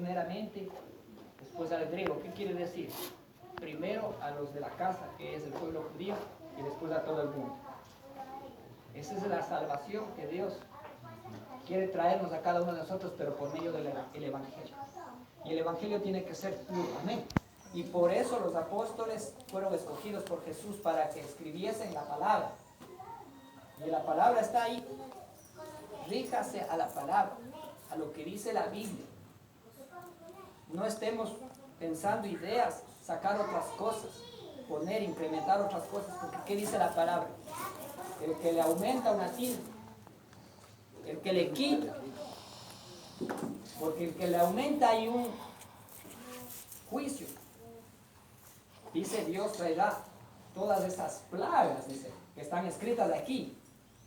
primeramente, después al griego. ¿Qué quiere decir? Primero a los de la casa, que es el pueblo judío, y después a todo el mundo. Esa es la salvación que Dios quiere traernos a cada uno de nosotros, pero por medio del Evangelio. Y el Evangelio tiene que ser puro, amén. Y por eso los apóstoles fueron escogidos por Jesús para que escribiesen la palabra. Y la palabra está ahí. Ríjase a la palabra, a lo que dice la Biblia. No estemos pensando ideas, sacar otras cosas, poner, incrementar otras cosas, porque ¿qué dice la palabra? El que le aumenta una tilde, el que le quita, porque el que le aumenta hay un juicio. Dice, Dios traerá todas esas plagas, dice, que están escritas aquí.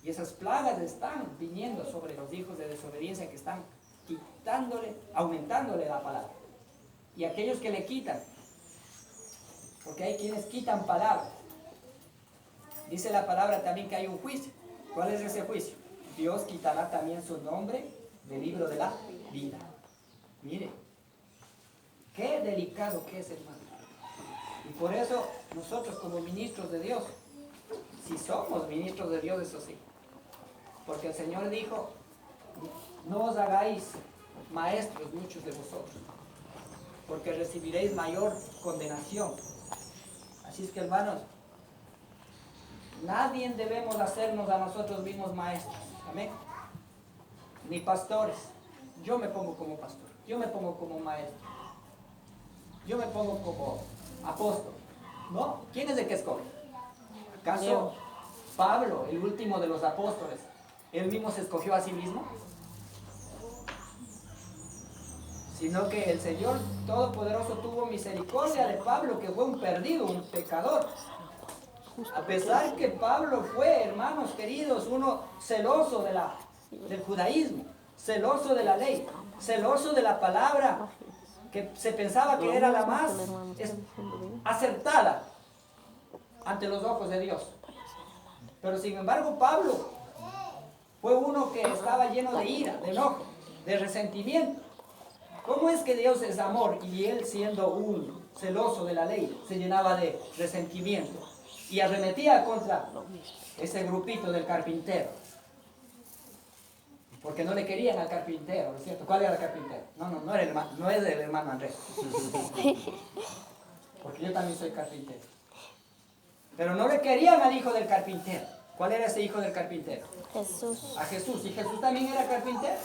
Y esas plagas están viniendo sobre los hijos de desobediencia que están quitándole, aumentándole la palabra. Y aquellos que le quitan, porque hay quienes quitan palabra. Dice la palabra también que hay un juicio. ¿Cuál es ese juicio? Dios quitará también su nombre del libro de la vida. Mire, qué delicado que es, hermano. Y por eso nosotros como ministros de Dios, si somos ministros de Dios, eso sí, porque el Señor dijo, no os hagáis maestros muchos de vosotros, porque recibiréis mayor condenación. Así es que, hermanos, nadie debemos hacernos a nosotros mismos maestros, amén, ni pastores. Yo me pongo como pastor, yo me pongo como maestro, yo me pongo como apóstol, ¿no? ¿Quién es el que escoge? ¿Acaso Pablo, el último de los apóstoles, él mismo se escogió a sí mismo? Sino que el Señor Todopoderoso tuvo misericordia de Pablo, que fue un perdido, un pecador. A pesar que Pablo fue, hermanos queridos, uno celoso del judaísmo, celoso de la ley, celoso de la palabra, que se pensaba que era la más acertada ante los ojos de Dios. Pero sin embargo Pablo fue uno que estaba lleno de ira, de enojo, de resentimiento. ¿Cómo es que Dios es amor y él, siendo un celoso de la ley, se llenaba de resentimiento y arremetía contra ese grupito del carpintero? Porque no le querían al carpintero, ¿no es cierto? ¿Cuál era el carpintero? No era el hermano, no es el hermano Andrés. Porque yo también soy carpintero. Pero no le querían al hijo del carpintero. ¿Cuál era ese hijo del carpintero? Jesús. A Jesús. ¿Y Jesús también era carpintero?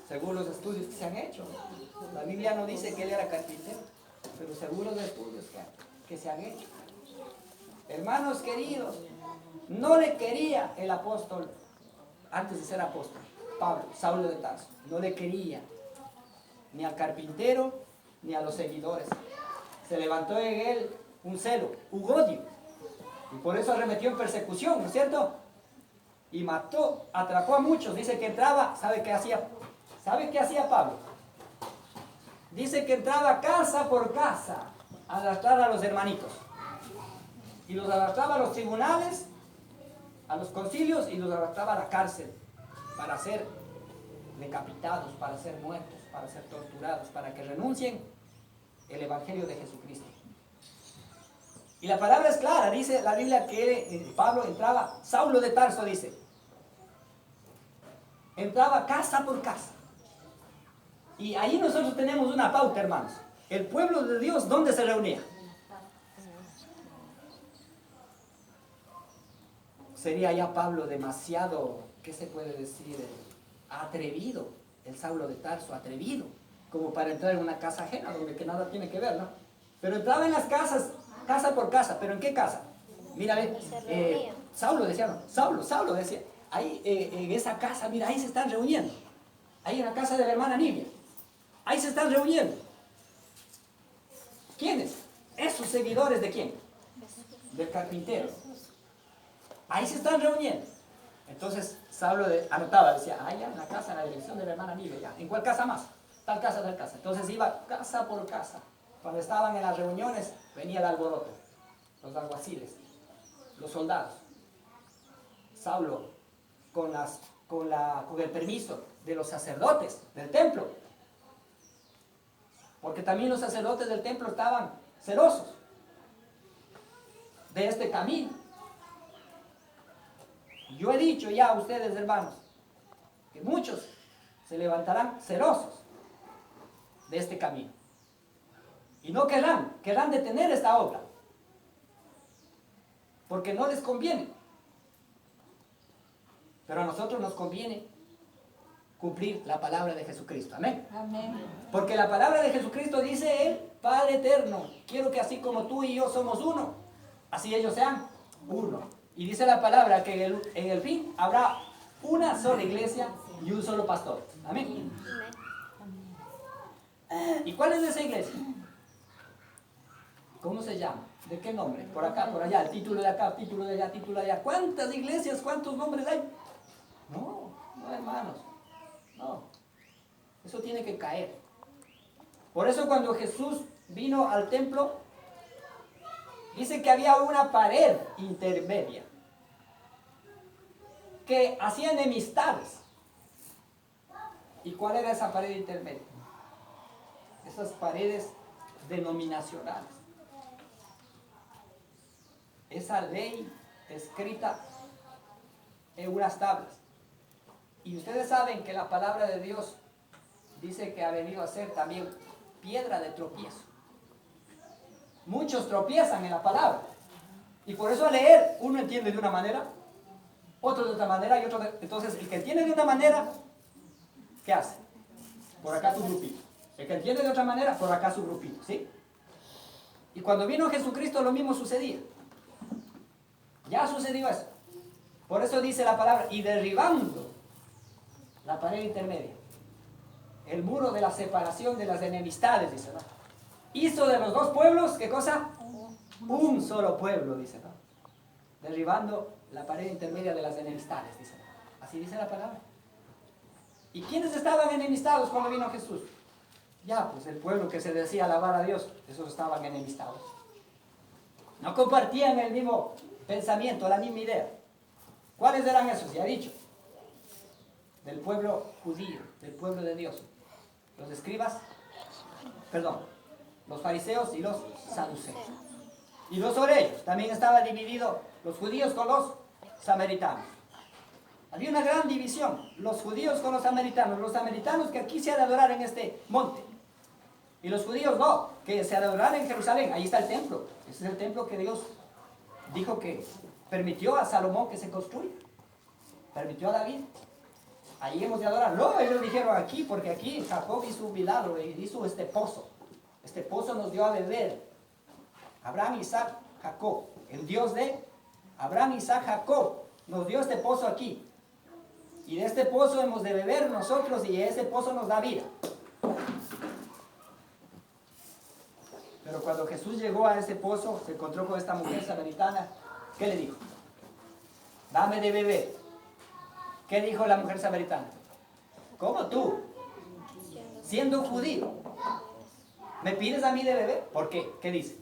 Según los estudios que se han hecho. La Biblia no dice que él era carpintero, pero según los estudios que se han hecho. Hermanos queridos, no le quería el apóstol, antes de ser apóstol, Pablo, Saulo de Tarso. No le quería ni al carpintero ni a los seguidores. Se levantó en él un celo, un odio. Y por eso arremetió en persecución, ¿no es cierto? Y mató, atrapó a muchos. Dice que entraba, ¿sabe qué hacía? ¿Sabe qué hacía Pablo? Dice que entraba casa por casa a arrastrar a los hermanitos. Y los arrastraba a los tribunales, a los concilios, y los arrastraba a la cárcel para ser decapitados, para ser muertos, para ser torturados, para que renuncien el Evangelio de Jesucristo. Y la palabra es clara, dice la Biblia que Pablo entraba, Saulo de Tarso dice, entraba casa por casa. Y ahí nosotros tenemos una pauta, hermanos. El pueblo de Dios, ¿dónde se reunía? Sería ya Pablo demasiado, ¿qué se puede decir? Atrevido, el Saulo de Tarso, atrevido, como para entrar en una casa ajena, donde que nada tiene que ver, ¿no? Pero entraba en las casas, casa por casa. ¿Pero en qué casa? Mírale, Saulo decía, no, Saulo decía, ahí en esa casa, mira, ahí se están reuniendo. Ahí en la casa de la hermana Nibia. Ahí se están reuniendo. ¿Quiénes? Esos seguidores de quién? Del carpintero. Ahí se están reuniendo. Entonces Saulo anotaba, decía, allá en la casa, en la dirección de la hermana Nibia, ya. ¿En cuál casa más? Tal casa, tal casa. Entonces iba casa por casa. Cuando estaban en las reuniones, venía el alboroto, los alguaciles, los soldados. Saulo, con el permiso de los sacerdotes del templo, Porque también los sacerdotes del templo estaban celosos de este camino. Yo he dicho ya a ustedes, hermanos, que muchos se levantarán celosos de este camino. Y no querrán detener esta obra. Porque no les conviene. Pero a nosotros nos conviene cumplir la palabra de Jesucristo. Amén. Amén. Porque la palabra de Jesucristo dice Él, Padre eterno, quiero que así como tú y yo somos uno, así ellos sean uno. Y dice la palabra que en el fin habrá una sola iglesia y un solo pastor. Amén. ¿Y cuál es esa iglesia? ¿Cómo se llama? ¿De qué nombre? Por acá, por allá, el título de acá, título de allá, título de allá. ¿Cuántas iglesias, cuántos nombres hay? No, hermanos. No. Eso tiene que caer. Por eso cuando Jesús vino al templo, dice que había una pared intermedia que hacía enemistades. ¿Y cuál era esa pared intermedia? Esas paredes denominacionales. Esa ley escrita en unas tablas. Y ustedes saben que la palabra de Dios dice que ha venido a ser también piedra de tropiezo. Muchos tropiezan en la palabra. Y por eso al leer, uno entiende de una manera, otro de otra manera y otro de... Entonces, el que entiende de una manera, ¿qué hace? Por acá su grupito. El que entiende de otra manera, por acá su grupito, ¿sí? Y cuando vino Jesucristo lo mismo sucedía. Ya sucedió eso. Por eso dice la palabra, y derribando la pared intermedia, el muro de la separación de las enemistades, dice, ¿no? Hizo de los dos pueblos, ¿qué cosa? Un solo pueblo, dice, ¿no? Derribando la pared intermedia de las enemistades, dice, ¿no? Así dice la palabra. ¿Y quiénes estaban enemistados cuando vino Jesús? Ya, pues el pueblo que se decía alabar a Dios, esos estaban enemistados. No compartían el mismo pensamiento, la misma idea. ¿Cuáles eran esos? Ya he dicho. Del pueblo judío, del pueblo de Dios. Los escribas, los fariseos y los saduceos. Y no sobre ellos, también estaba dividido los judíos con los samaritanos. Había una gran división, los judíos con los samaritanos que aquí se ha de adorar en este monte. Y los judíos no, que se ha de adorar en Jerusalén, ahí está el templo. Ese es el templo que Dios dijo que permitió a Salomón que se construya. Permitió a David. Ahí hemos de adorar. No, ellos dijeron aquí, porque aquí Jacob hizo un milagro, hizo este pozo. Este pozo nos dio a beber. Abraham, Isaac, Jacob. El Dios de Abraham, Isaac, Jacob nos dio este pozo aquí. Y de este pozo hemos de beber nosotros y ese pozo nos da vida. Pero cuando Jesús llegó a ese pozo, se encontró con esta mujer samaritana. ¿Qué le dijo? Dame de beber. ¿Qué dijo la mujer samaritana? ¿Cómo tú, siendo judío, me pides a mí de beber? ¿Por qué? ¿Qué dice?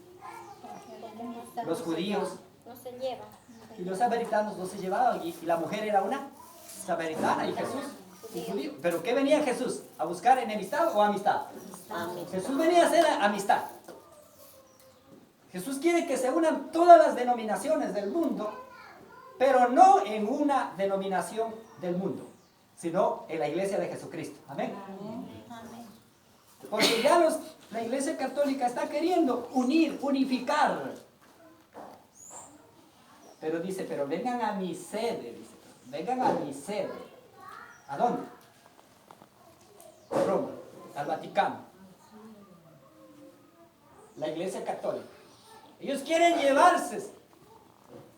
Los judíos no se llevan. y los samaritanos no se llevaban. Y la mujer era una samaritana y Jesús un judío. ¿Pero qué venía Jesús? ¿A buscar enemistad o amistad? Jesús venía a hacer amistad. Jesús quiere que se unan todas las denominaciones del mundo, pero no en una denominación del mundo, sino en la iglesia de Jesucristo. Amén. Porque ya la iglesia católica está queriendo unificar. Pero dice, pero vengan a mi sede, dice, vengan a mi sede. ¿A dónde? A Roma, al Vaticano. La iglesia católica. Ellos quieren llevarse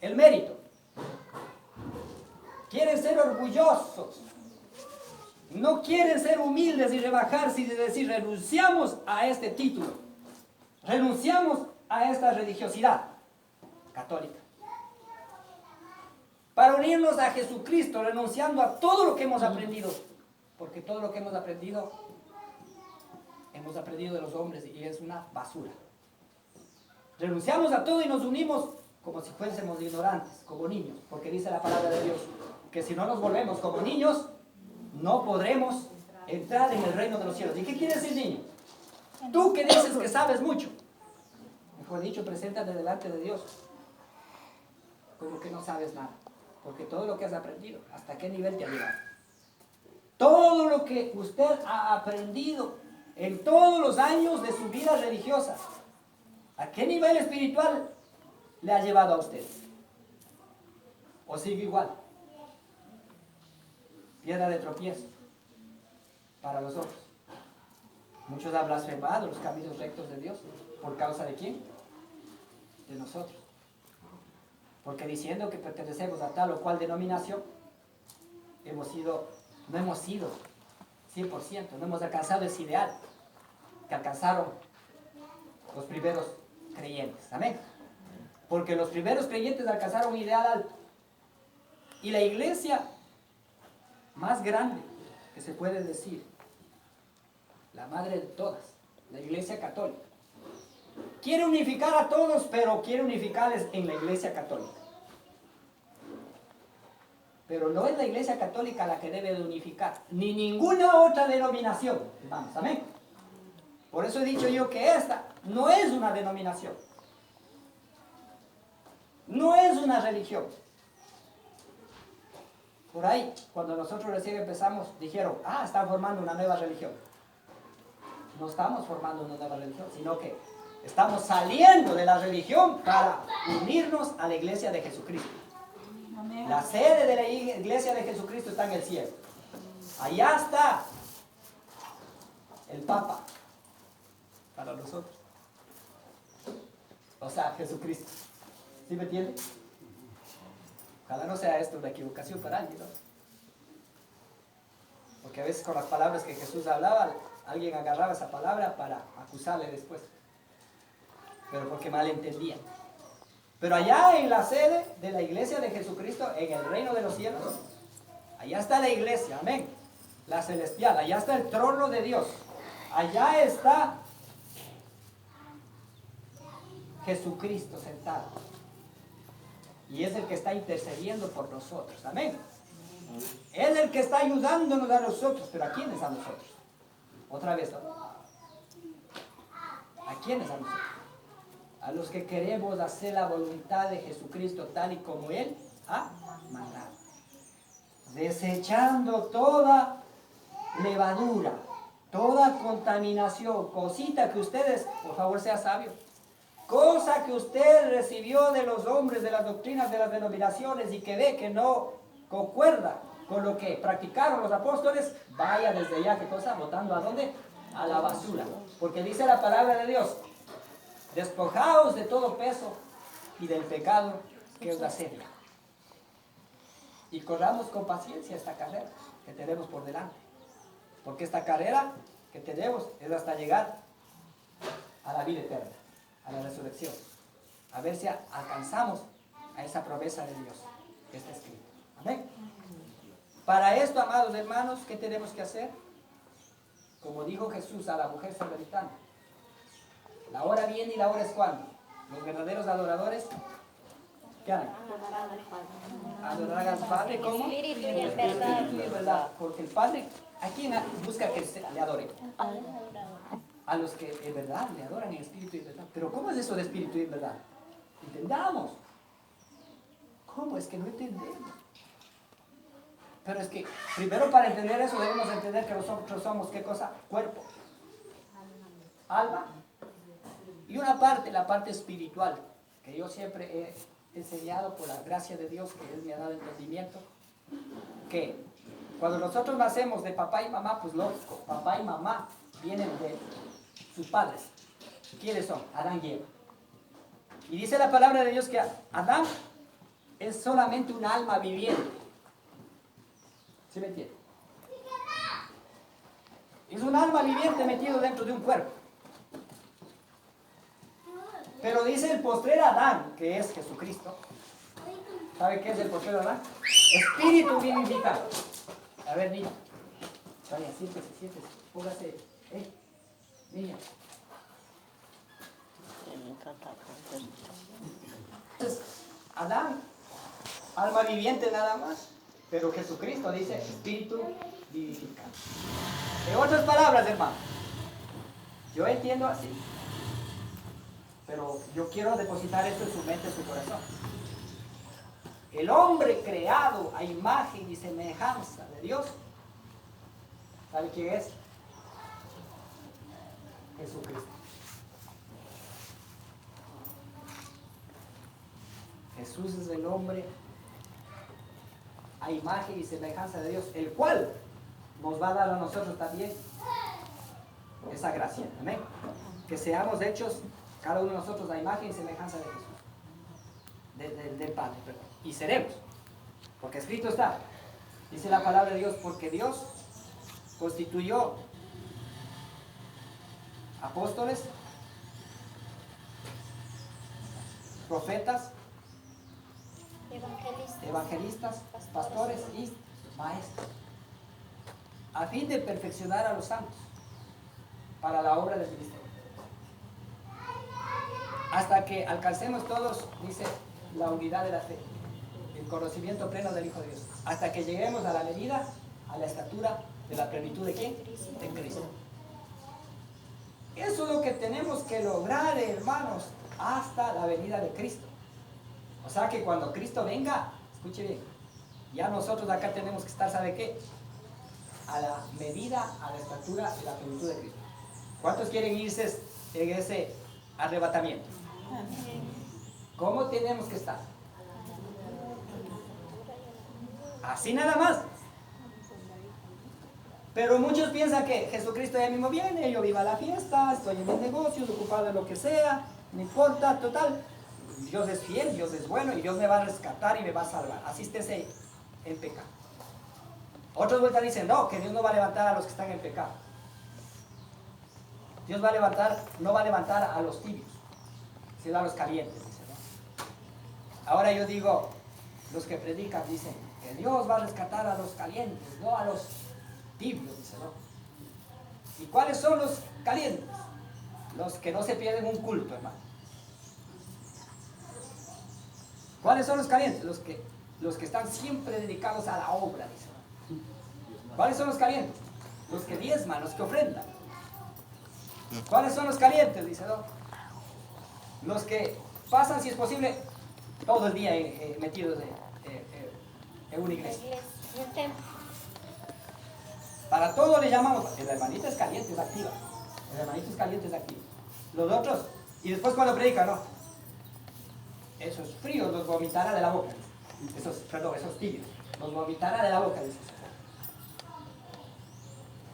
el mérito. Quieren ser orgullosos. No quieren ser humildes y rebajarse y decir, renunciamos a este título. Renunciamos a esta religiosidad católica. Para unirnos a Jesucristo, renunciando a todo lo que hemos aprendido. Porque todo lo que hemos aprendido de los hombres y es una basura. Renunciamos a todo y nos unimos como si fuésemos ignorantes, como niños. Porque dice la palabra de Dios que si no nos volvemos como niños, no podremos entrar en el reino de los cielos. ¿Y qué quiere decir niño? Tú que dices que sabes mucho, mejor dicho, preséntate delante de Dios como que no sabes nada. Porque todo lo que has aprendido, ¿hasta qué nivel te ha llegado? Todo lo que usted ha aprendido en todos los años de su vida religiosa, ¿a qué nivel espiritual le ha llevado a usted? ¿O sigue igual? Piedra de tropiezo para los otros. Muchos han blasfemado los caminos rectos de Dios. ¿Por causa de quién? De nosotros. Porque diciendo que pertenecemos a tal o cual denominación, no hemos sido 100%, no hemos alcanzado ese ideal que alcanzaron los primeros creyentes. Amén. Porque los primeros creyentes alcanzaron un ideal alto. Y la iglesia más grande que se puede decir, la madre de todas, la iglesia católica, quiere unificar a todos, pero quiere unificarles en la iglesia católica. Pero no es la iglesia católica la que debe de unificar, ni ninguna otra denominación, hermanos, amén. Por eso he dicho yo que esta no es una denominación, no es una religión. Por ahí, cuando nosotros recién empezamos, dijeron, están formando una nueva religión. No estamos formando una nueva religión, sino que estamos saliendo de la religión para unirnos a la iglesia de Jesucristo. Amén. La sede de la iglesia de Jesucristo está en el cielo. Allá está el Papa para nosotros. O sea, Jesucristo. ¿Sí me entiende? Ojalá no sea esto una equivocación para alguien, ¿no? Porque a veces con las palabras que Jesús hablaba, alguien agarraba esa palabra para acusarle después. Pero porque mal entendían. Pero allá en la sede de la iglesia de Jesucristo, en el reino de los cielos, allá está la iglesia, amén, la celestial, allá está el trono de Dios, allá está Jesucristo sentado, y es el que está intercediendo por nosotros, amén. Es el que está ayudándonos a nosotros, pero ¿a quiénes a nosotros? Otra vez, ¿no? ¿A quiénes a nosotros? A los que queremos hacer la voluntad de Jesucristo tal y como Él ha mandado. Desechando toda levadura, toda contaminación, cosita que ustedes, por favor sea sabio, cosa que usted recibió de los hombres, de las doctrinas de las denominaciones y que ve que no concuerda con lo que practicaron los apóstoles, vaya desde ya, ¿qué cosa? Botando ¿a dónde? A la basura. Porque dice la palabra de Dios, despojaos de todo peso y del pecado que os asedia. Y corramos con paciencia esta carrera que tenemos por delante. Porque esta carrera que tenemos es hasta llegar a la vida eterna, a la resurrección. A ver si alcanzamos a esa promesa de Dios que está escrita. Amén. Para esto, amados hermanos, ¿qué tenemos que hacer? Como dijo Jesús a la mujer samaritana, la hora viene y la hora es cuando. Los verdaderos adoradores, ¿qué harán? Adorar al Padre como Espíritu y en en espíritu y en verdad. Porque el Padre, ¿a quién busca que le adore? A los que en verdad le adoran en espíritu y en verdad. Pero ¿cómo es eso de espíritu y en verdad? Entendamos. ¿Cómo es que no entendemos? Pero es que primero para entender eso debemos entender que nosotros somos, ¿qué cosa? Cuerpo, alma y una parte, la parte espiritual, que yo siempre he enseñado por la gracia de Dios, que Él me ha dado entendimiento, que cuando nosotros nacemos de papá y mamá, pues lógico, papá y mamá vienen de sus padres. ¿Quiénes son? Adán y Eva. Y dice la palabra de Dios que Adán es solamente un alma viviente. ¿Sí me entiende? Es un alma viviente metido dentro de un cuerpo. Pero dice el postrer Adán, que es Jesucristo. ¿Sabe qué es el postrer Adán? Espíritu vivificado. A ver, niña. Vaya, siéntese. Póngase. Niña. Entonces, Adán, alma viviente nada más. Pero Jesucristo dice espíritu vivificado. En otras palabras, hermano, Yo entiendo así. Pero yo quiero depositar esto en su mente, en su corazón. El hombre creado a imagen y semejanza de Dios, ¿sabe quién es? Jesucristo. Jesús es el hombre a imagen y semejanza de Dios, el cual nos va a dar a nosotros también esa gracia. Amén. Que seamos hechos, cada uno de nosotros, a imagen y semejanza de Jesús, del Padre, perdón. Y seremos, porque escrito está, dice la palabra de Dios, porque Dios constituyó apóstoles, profetas, evangelistas, pastores y maestros, a fin de perfeccionar a los santos para la obra del ministerio, hasta que alcancemos todos, dice, la unidad de la fe, el conocimiento pleno del Hijo de Dios, hasta que lleguemos a la medida, a la estatura de la plenitud de ¿quién? De Cristo. Eso es lo que tenemos que lograr, hermanos, hasta la venida de Cristo. O sea que cuando Cristo venga, escuche bien, ya nosotros acá tenemos que estar, ¿sabe qué? A la medida, a la estatura de la plenitud de Cristo. ¿Cuántos quieren irse en ese arrebatamiento? ¿Cómo tenemos que estar? Así nada más. Pero muchos piensan que Jesucristo ya mismo viene, yo viva la fiesta, estoy en mis negocios, ocupado de lo que sea, no importa, total. Dios es fiel, Dios es bueno y Dios me va a rescatar y me va a salvar. Así esté en pecado. Otros vueltas dicen, no, que Dios no va a levantar a los que están en pecado. Dios va a levantar, no va a levantar a los tibios, sino a los calientes, dice, ¿no? Ahora yo digo, los que predican dicen que Dios va a rescatar a los calientes, no a los tibios, dice, ¿no? ¿Y cuáles son los calientes? Los que no se pierden un culto, hermano. ¿Cuáles son los calientes? Los que están siempre dedicados a la obra, dice, ¿no? ¿Cuáles son los calientes? Los que diezman, los que ofrendan. ¿Cuáles son los calientes? Dice, ¿no? Los que pasan, si es posible, todo el día metidos en una iglesia. Para todo le llamamos, el hermanito es caliente, es activa. El hermanito es caliente, es activo. Los otros, y después cuando predican, no. Esos fríos los vomitará de la boca. Esos tibios, los vomitará de la boca, dice.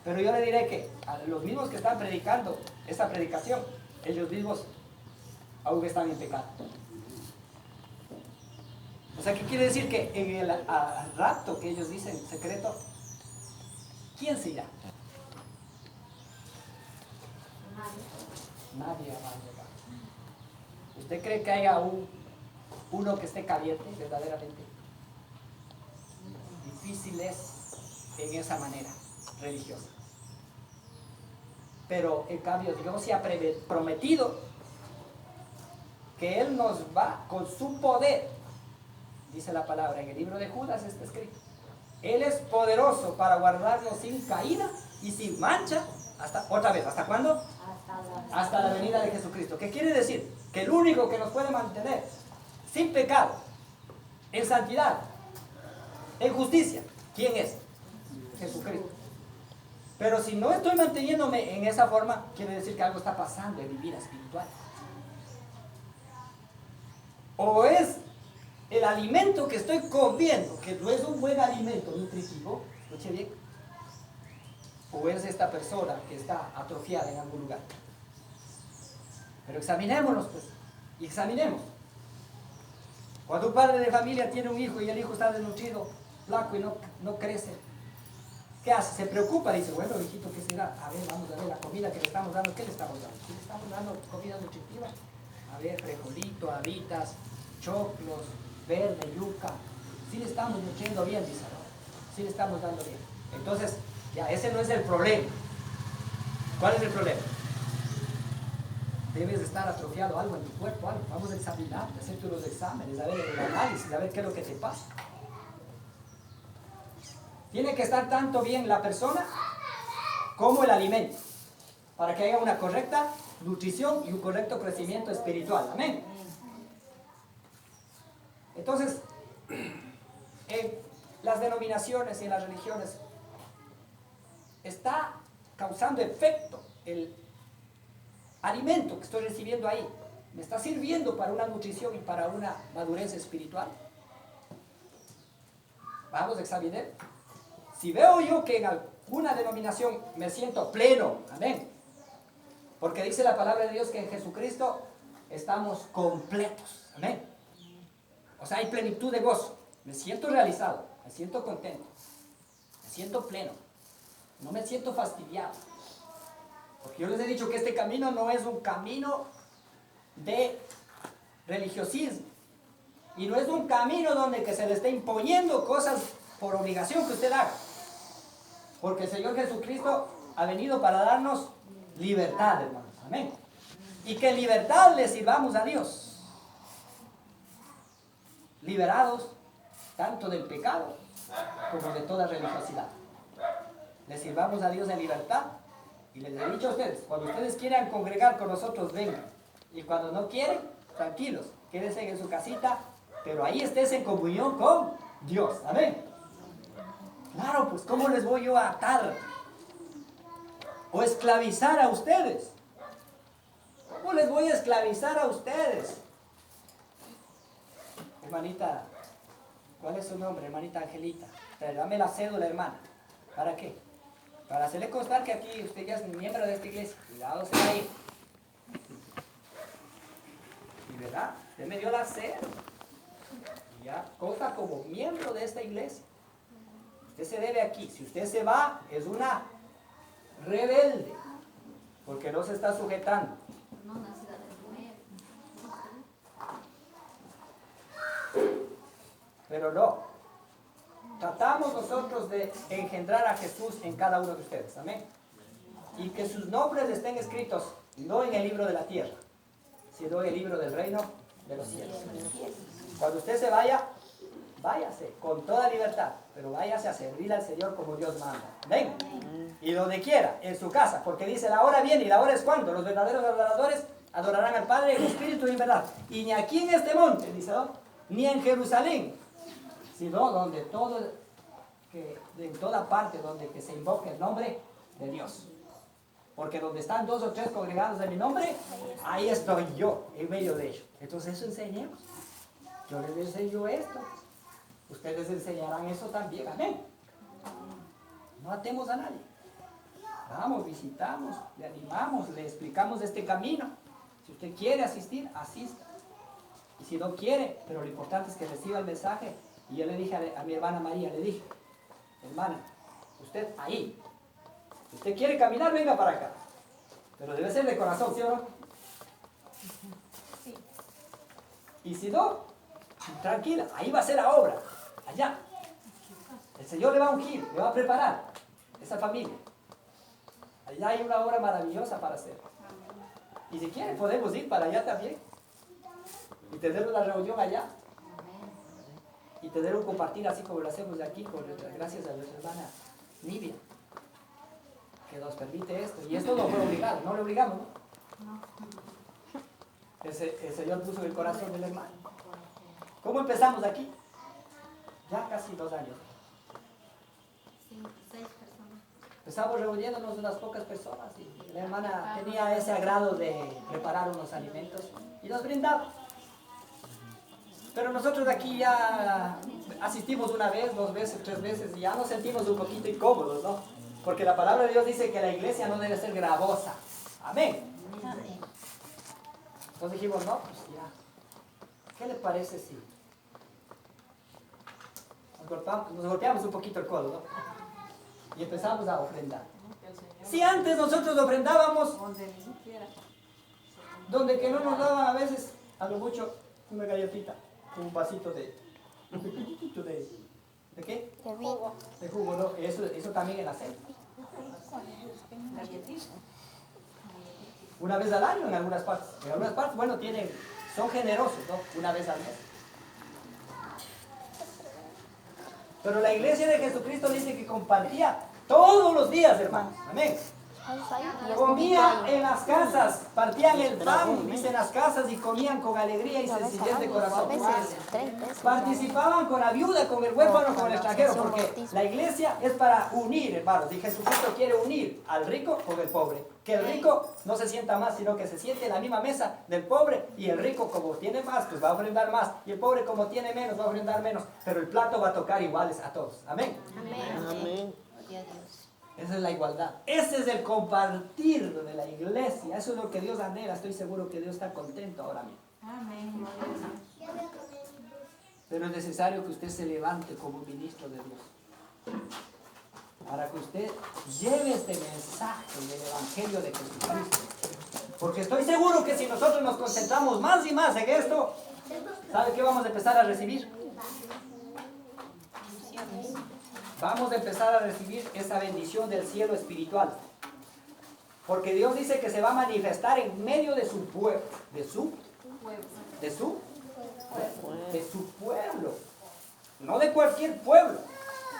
Pero yo le diré que a los mismos que están predicando esta predicación, ellos mismos aún están en pecado. O sea, ¿qué quiere decir? Que en el rapto que ellos dicen secreto, ¿quién se irá? Nadie, hermano. ¿Usted cree que haya uno que esté caliente verdaderamente? Difícil es en esa manera religiosa. Pero en cambio Dios se ha prometido que Él nos va con su poder, dice la palabra, en el libro de Judas está escrito. Él es poderoso para guardarnos sin caída y sin mancha, ¿hasta cuándo? Hasta la venida de Jesucristo. ¿Qué quiere decir? Que el único que nos puede mantener sin pecado, en santidad, en justicia, ¿quién es? Jesucristo. Pero si no estoy manteniéndome en esa forma, quiere decir que algo está pasando en mi vida espiritual. O es el alimento que estoy comiendo, que no es un buen alimento nutritivo, escuche bien, o es esta persona que está atrofiada en algún lugar. Pero examinémonos, pues, y examinemos. Cuando un padre de familia tiene un hijo y el hijo está desnutrido, flaco y no crece, ¿qué hace? Se preocupa, dice, bueno, hijito, ¿qué será? A ver, vamos a ver la comida que le estamos dando. ¿Qué le estamos dando? ¿Sí le estamos dando comida nutritiva? A ver, frijolito, habitas, choclos, verde, yuca. Sí le estamos nutriendo bien, dice, ¿no? Sí le estamos dando bien. Entonces, ya, ese no es el problema. ¿Cuál es el problema? Debes de estar atrofiado algo en tu cuerpo, algo. Vamos a examinarte, hacerte unos exámenes, a ver el análisis, a ver qué es lo que te pasa. Tiene que estar tanto bien la persona como el alimento. para que haya una correcta nutrición y un correcto crecimiento espiritual. Amén. Entonces, en las denominaciones y en las religiones está causando efecto el alimento que estoy recibiendo ahí. ¿Me está sirviendo para una nutrición y para una madurez espiritual? Vamos a examinar. Si veo yo que en alguna denominación me siento pleno, amén, porque dice la palabra de Dios que en Jesucristo estamos completos, amén. O sea, hay plenitud de gozo. Me siento realizado, me siento contento, me siento pleno, no me siento fastidiado. Porque yo les he dicho que este camino no es un camino de religiosismo. Y no es un camino donde que se le esté imponiendo cosas por obligación que usted haga. Porque el Señor Jesucristo ha venido para darnos libertad, hermanos. Amén. Y que en libertad le sirvamos a Dios. Liberados tanto del pecado como de toda religiosidad. Le sirvamos a Dios en libertad. Y les he dicho a ustedes, cuando ustedes quieran congregar con nosotros, vengan. Y cuando no quieren, tranquilos, quédense en su casita, pero ahí estés en comunión con Dios. Amén. Claro, pues ¿cómo les voy yo a atar o esclavizar a ustedes? ¿Cómo les voy a esclavizar a ustedes? Hermanita, ¿cuál es su nombre, hermanita Angelita? Dame la cédula, hermana. ¿Para qué? Para hacerle constar que aquí usted ya es miembro de esta iglesia. Cuidado, se va a ir. Y verdad, usted me dio la cédula. Y ya consta como miembro de esta iglesia. Usted se debe aquí. Si usted se va, es una rebelde. Porque no se está sujetando. Pero no. Tratamos nosotros de engendrar a Jesús en cada uno de ustedes. Amén. Y que sus nombres estén escritos no en el libro de la tierra, sino en el libro del reino de los cielos. Cuando usted se vaya, váyase con toda libertad, pero váyase a servir al Señor como Dios manda. Amén. Y donde quiera, en su casa, porque dice la hora viene y la hora es cuando los verdaderos adoradores adorarán al Padre en espíritu y en verdad. Y ni aquí en este monte, dice, ¿no?, ni en Jerusalén, sino donde en toda parte donde que se invoque el nombre de Dios. Porque donde están 2 o 3 congregados en mi nombre, ahí estoy yo, en medio de ellos. Entonces eso enseñemos. Yo les enseño esto. Ustedes enseñarán eso también. Amén. No atemos a nadie. Vamos, visitamos, le animamos, le explicamos este camino. Si usted quiere asistir, asista. Y si no quiere, pero lo importante es que reciba el mensaje. Y yo le dije a mi hermana María, le dije, hermana, usted ahí, si usted quiere caminar, venga para acá. Pero debe ser de corazón, ¿sí o no? Sí. Y si no, tranquila, ahí va a ser la obra, allá. El Señor le va a ungir, le va a preparar esa familia. Allá hay una obra maravillosa para hacer. Y si quiere, podemos ir para allá también. Y tener una reunión allá. Y tener un compartir así como lo hacemos de aquí, gracias a nuestra hermana Nivia, que nos permite esto. Y esto no fue obligado, no le obligamos, ¿no? El Señor puso en el corazón del hermano. ¿Cómo empezamos aquí? Ya casi 2 años. 6 personas. Empezamos reuniéndonos unas pocas personas y la hermana tenía ese agrado de preparar unos alimentos y nos brindaba. Pero nosotros de aquí ya asistimos 1 vez, 2 veces, 3 veces y ya nos sentimos un poquito incómodos, ¿no? Porque la palabra de Dios dice que la iglesia no debe ser gravosa. Amén. Entonces dijimos, no, pues ya. ¿Qué le parece si nos golpeamos un poquito el codo, ¿no? Y empezamos a ofrendar. Si antes nosotros ofrendábamos donde que no nos daban a veces, a lo mucho, una galletita. Un vasito de qué? De jugo. De jugo, ¿no? Eso también en la cena. Una vez al año en algunas partes. En algunas partes, bueno, son generosos, ¿no? Una vez al mes. Pero la iglesia de Jesucristo dice que compartía todos los días, hermanos. Amén. Comía en las casas, partían el pan, dice, en las casas y comían con alegría y sencillez de corazón. Participaban con la viuda, con el huérfano, con el extranjero, porque la iglesia es para unir, hermanos. Y Jesucristo quiere unir al rico con el pobre. Que el rico no se sienta más, sino que se siente en la misma mesa del pobre. Y el rico, como tiene más, pues va a ofrendar más. Y el pobre, como tiene menos, va a ofrendar menos. Pero el plato va a tocar iguales a todos. Amén. Amén. Esa es la igualdad. Ese es el compartir de la iglesia. Eso es lo que Dios anhela. Estoy seguro que Dios está contento ahora mismo. Amén. Pero es necesario que usted se levante como ministro de Dios. Para que usted lleve este mensaje del Evangelio de Jesucristo. Porque estoy seguro que si nosotros nos concentramos más y más en esto, ¿sabe qué vamos a empezar a recibir? Vamos a empezar a recibir esa bendición del cielo espiritual. Porque Dios dice que se va a manifestar en medio de su pueblo. ¿De su pueblo? No de cualquier pueblo.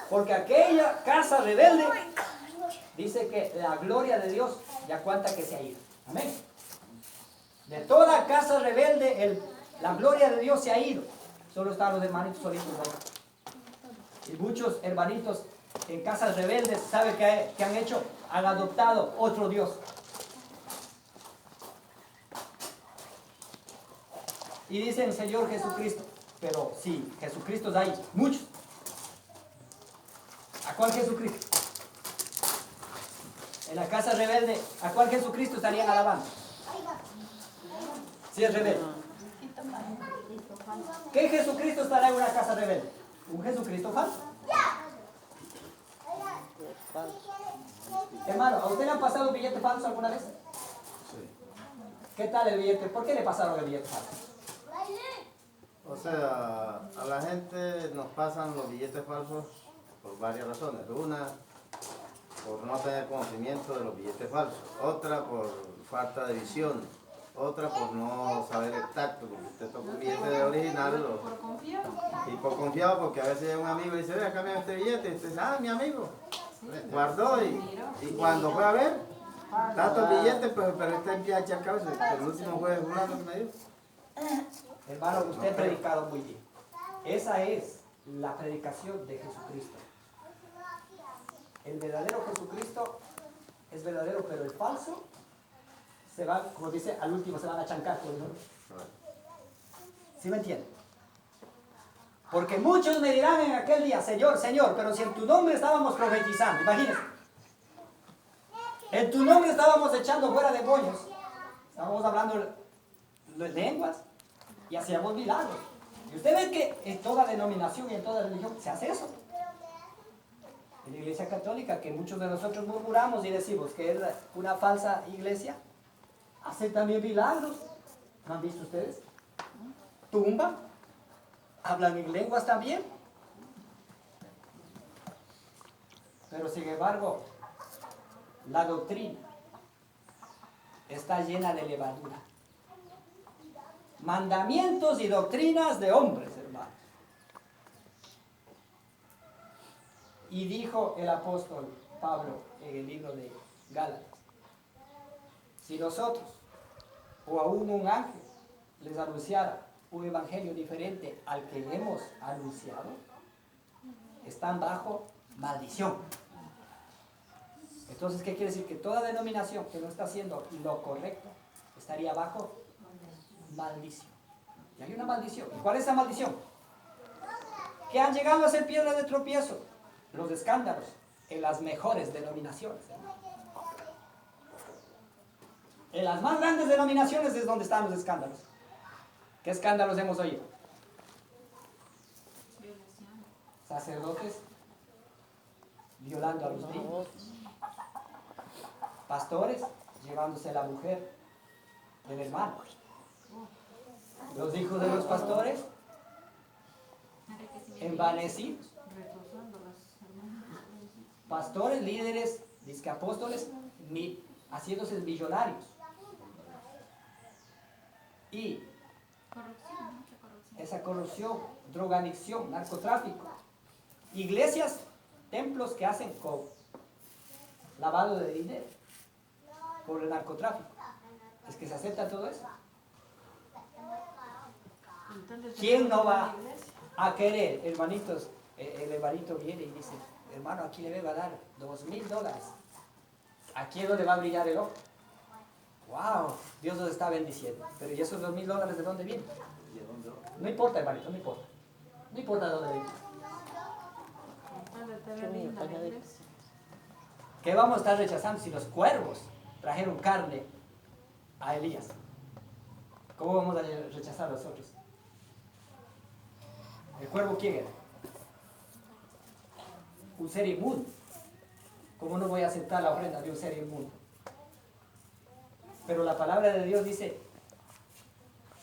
Porque aquella casa rebelde dice que la gloria de Dios ya cuenta que se ha ido. Amén. De toda casa rebelde la gloria de Dios se ha ido. Solo están los hermanitos solitos ahí. Y muchos hermanitos en casas rebeldes, ¿sabe qué han hecho? Han adoptado otro Dios. Y dicen Señor Jesucristo. Pero sí, Jesucristo hay muchos. ¿A cuál Jesucristo? En la casa rebelde, ¿a cuál Jesucristo estarían alabando? Si es rebelde. ¿Qué Jesucristo estará en una casa rebelde? ¿Un Jesucristo falso? Hermano, ¿a usted le han pasado un billete falso alguna vez? Sí. ¿Qué tal el billete? ¿Por qué le pasaron el billete falso? O sea, a la gente nos pasan los billetes falsos por varias razones. Una, por no tener conocimiento de los billetes falsos. Otra, por falta de visión. Otra, por no saber el tacto. Porque usted toca un billete de original. Y por confiado, porque a veces llega un amigo y dice, vea, cámbiame este billete. Y usted dice, mi amigo. Guardó y cuando fue a ver, tantos billetes, pero este empieza a echar cabeza. El último fue fulano que me dio. Hermano, usted ha predicado muy bien. Esa es la predicación de Jesucristo. El verdadero Jesucristo es verdadero, pero el falso se va, como dice, al último se van a chancar. ¿Sí me entiende? Porque muchos me dirán en aquel día, Señor, Señor, pero si en tu nombre estábamos profetizando, imagínense. En tu nombre estábamos echando fuera demonios. Estábamos hablando de lenguas y hacíamos milagros. Y usted ve que en toda denominación y en toda religión se hace eso. En la iglesia católica, que muchos de nosotros murmuramos y decimos que es una falsa iglesia, hace también milagros. ¿No han visto ustedes? Tumba. Hablan en lenguas también. Pero sin embargo, la doctrina está llena de levadura. Mandamientos y doctrinas de hombres, hermanos. Y dijo el apóstol Pablo en el libro de Gálatas, si nosotros o aún un ángel les anunciara un evangelio diferente al que hemos anunciado, están bajo maldición. Entonces, ¿qué quiere decir? Que toda denominación que no está haciendo lo correcto estaría bajo maldición. Y hay una maldición. ¿Y cuál es esa maldición? Que han llegado a ser piedra de tropiezo los escándalos en las mejores denominaciones. En las más grandes denominaciones es donde están los escándalos. ¿Qué escándalos hemos oído? Sacerdotes violando a los niños. Pastores llevándose la mujer del hermano. Los hijos de los pastores envanecidos. Pastores, líderes, disque apóstoles, haciéndose millonarios. Y esa corrupción, drogadicción, narcotráfico. Iglesias, templos que hacen con lavado de dinero. por el narcotráfico. Es que se acepta todo eso. ¿Quién no va a querer, hermanitos? El hermanito viene y dice, hermano, aquí le vengo a dar $2,000. ¿A quién no le va a brillar el ojo? ¡Wow! Dios nos está bendiciendo. Pero ¿y esos $2,000 de dónde vienen? No importa, hermanito, no importa. No importa de dónde vienen. ¿Qué vamos a estar rechazando si los cuervos trajeron carne a Elías? ¿Cómo vamos a rechazar nosotros? ¿El cuervo quién era? Un ser inmundo. ¿Cómo no voy a aceptar la ofrenda de un ser inmundo? Pero la palabra de Dios dice,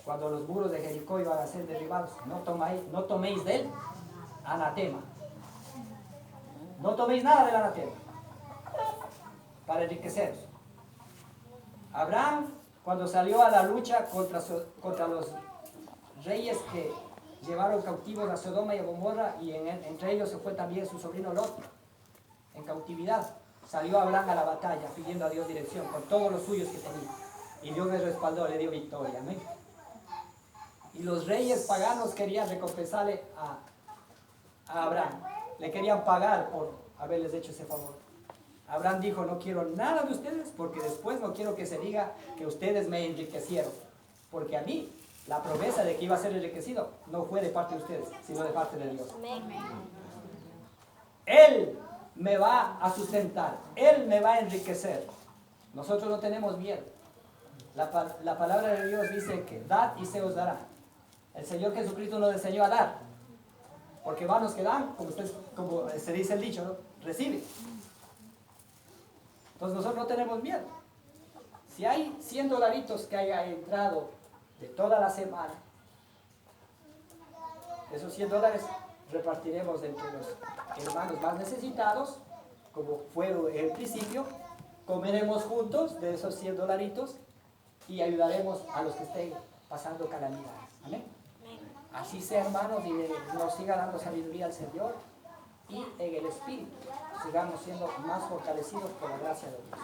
cuando los muros de Jericó iban a ser derribados, no toméis de él anatema. No toméis nada del anatema para enriqueceros. Abraham, cuando salió a la lucha contra los reyes que llevaron cautivos a Sodoma y a Gomorra, y entre ellos se fue también su sobrino Lot, en cautividad, salió Abraham a la batalla pidiendo a Dios dirección con todos los suyos que tenía. Y Dios le respaldó, le dio victoria. ¿No? Y los reyes paganos querían recompensarle a Abraham. Le querían pagar por haberles hecho ese favor. Abraham dijo, no quiero nada de ustedes porque después no quiero que se diga que ustedes me enriquecieron. Porque a mí la promesa de que iba a ser enriquecido no fue de parte de ustedes, sino de parte de Dios. Él me va a sustentar. Él me va a enriquecer. Nosotros no tenemos miedo. La palabra de Dios dice que dad y se os dará. El Señor Jesucristo nos enseñó a dar. Porque manos que dan, como se dice el dicho, ¿no? Recibe. Entonces nosotros no tenemos miedo. Si hay $100 que haya entrado de toda la semana, esos $100 repartiremos entre los hermanos más necesitados, como fue el principio. Comeremos juntos de esos $100 y ayudaremos a los que estén pasando calamidades. Amén. Así sea, hermanos, y nos siga dando sabiduría al Señor y en el Espíritu sigamos siendo más fortalecidos por la gracia de Dios.